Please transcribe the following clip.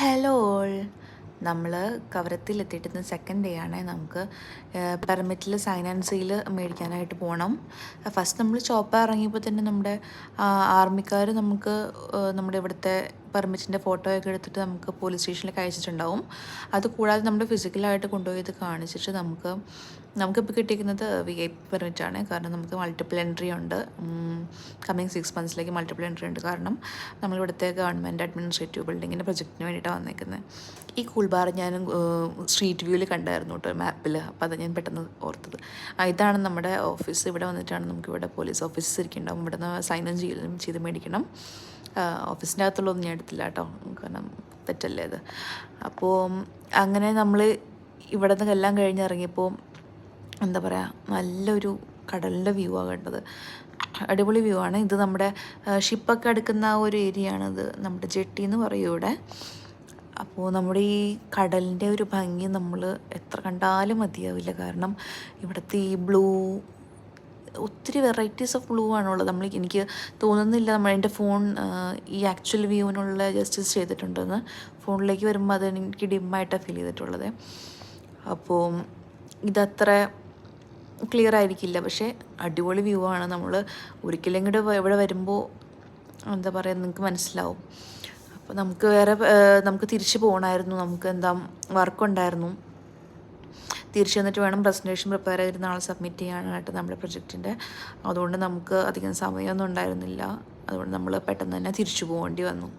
Hello all. നമ്മൾ കവരത്തിലെത്തിയിട്ട് ഇന്ന് second day ആണ്. നമുക്ക് പെർമിറ്റിൽ സൈൻ ആൻഡ് സീൽ മേടിക്കാനായിട്ട് പോകണം. ഫസ്റ്റ് നമ്മൾ ചോപ്പ ഇറങ്ങിയപ്പോൾ തന്നെ നമ്മുടെ ആർമിക്കാർ നമുക്ക് നമ്മുടെ ഇവിടുത്തെ പെർമിറ്റിൻ്റെ ഫോട്ടോയൊക്കെ എടുത്തിട്ട് നമുക്ക് പോലീസ് സ്റ്റേഷനിലേക്ക് അയച്ചിട്ടുണ്ടാവും. അതുകൂടാതെ നമ്മൾ ഫിസിക്കലായിട്ട് കൊണ്ടുപോയി ഇത് കാണിച്ചിട്ട് നമുക്കിപ്പോൾ കിട്ടിയിരിക്കുന്നത് VIP പെർമിറ്റാണ്. കാരണം നമുക്ക് മൾട്ടിപ്പിൾ എൻട്രി ഉണ്ട്. കമ്മിങ് 6 മന്ത്സിലേക്ക് മൾട്ടിപ്പിൾ എൻട്രി ഉണ്ട്. കാരണം നമ്മളിവിടുത്തെ ഗവൺമെൻറ് അഡ്മിനിസ്ട്രേറ്റീവ് ബിൽഡിങ്ങിൻ്റെ പ്രൊജക്റ്റിന് വേണ്ടിയിട്ടാണ് വന്നേക്കുന്നത്. ഈ കൂൾബാർ ഞാൻ സ്ട്രീറ്റ് വ്യൂവിൽ കണ്ടായിരുന്നു കേട്ടോ, മാപ്പിൽ. അപ്പോൾ അത് ഞാൻ പെട്ടെന്ന് ഓർത്തത്. ഇതാണ് നമ്മുടെ ഓഫീസ്. ഇവിടെ വന്നിട്ടാണ് നമുക്കിവിടെ പോലീസ് ഓഫീസസ് ഇരിക്കുന്നുണ്ടാവും. ഇവിടെ നിന്ന് സൈൻ ചെയ്ത് മേടിക്കണം. ഓഫീസിൻ്റെ അകത്തുള്ളതൊന്നും ഞാൻ എടുത്തില്ല കേട്ടോ, കാരണം തെറ്റല്ലേ അത്. അപ്പോൾ അങ്ങനെ നമ്മൾ ഇവിടെ നിന്ന് എല്ലാം കഴിഞ്ഞിറങ്ങിയപ്പോൾ എന്താ പറയുക, നല്ലൊരു കടലിൻ്റെ വ്യൂ ആണ് കണ്ടത്. അടിപൊളി വ്യൂ ആണ്. ഇത് നമ്മുടെ ഷിപ്പൊക്കെ അടുക്കുന്ന ആ ഒരു ഏരിയ ആണിത്. നമ്മുടെ ജെട്ടി എന്ന് പറയും ഇവിടെ. അപ്പോൾ നമ്മുടെ ഈ കടലിൻ്റെ ഒരു ഭംഗി നമ്മൾ എത്ര കണ്ടാലും മതിയാവില്ല. കാരണം ഇവിടുത്തെ ഈ ബ്ലൂ, ഒത്തിരി വെറൈറ്റീസ് ഓഫ് ബ്ലൂ ആണുള്ളത്. എനിക്ക് തോന്നുന്നില്ല എൻ്റെ ഫോൺ ഈ ആക്ച്വൽ വ്യൂവിനുള്ള ജസ്റ്റിസ് ചെയ്തിട്ടുണ്ടെന്ന്. ഫോണിലേക്ക് വരുമ്പോൾ അത് എനിക്ക് ഡിമ്മായിട്ടാണ് ഫീൽ ചെയ്തിട്ടുള്ളത്. അപ്പോൾ ഇതത്ര ക്ലിയർ ആയിരിക്കില്ല, പക്ഷേ അടിപൊളി വ്യൂ ആണ്. നമ്മൾ ഒരിക്കലും കൂടെ ഇവിടെ വരുമ്പോൾ എന്താ പറയുക, നിങ്ങൾക്ക് മനസ്സിലാവും. അപ്പോൾ നമുക്ക് തിരിച്ച് പോകണമായിരുന്നു. നമുക്ക് വർക്കുണ്ടായിരുന്നു. തിരിച്ചു വന്നിട്ട് വേണം പ്രസൻറ്റേഷൻ പ്രിപ്പയർ ചെയ്തിട്ട് നാളെ സബ്മിറ്റ് ചെയ്യാനായിട്ട് നമ്മുടെ പ്രൊജക്റ്റിൻ്റെ. അതുകൊണ്ട് നമുക്ക് അധികം സമയമൊന്നും ഉണ്ടായിരുന്നില്ല. അതുകൊണ്ട് നമ്മൾ പെട്ടെന്ന് തന്നെ തിരിച്ചു പോകേണ്ടി വന്നു.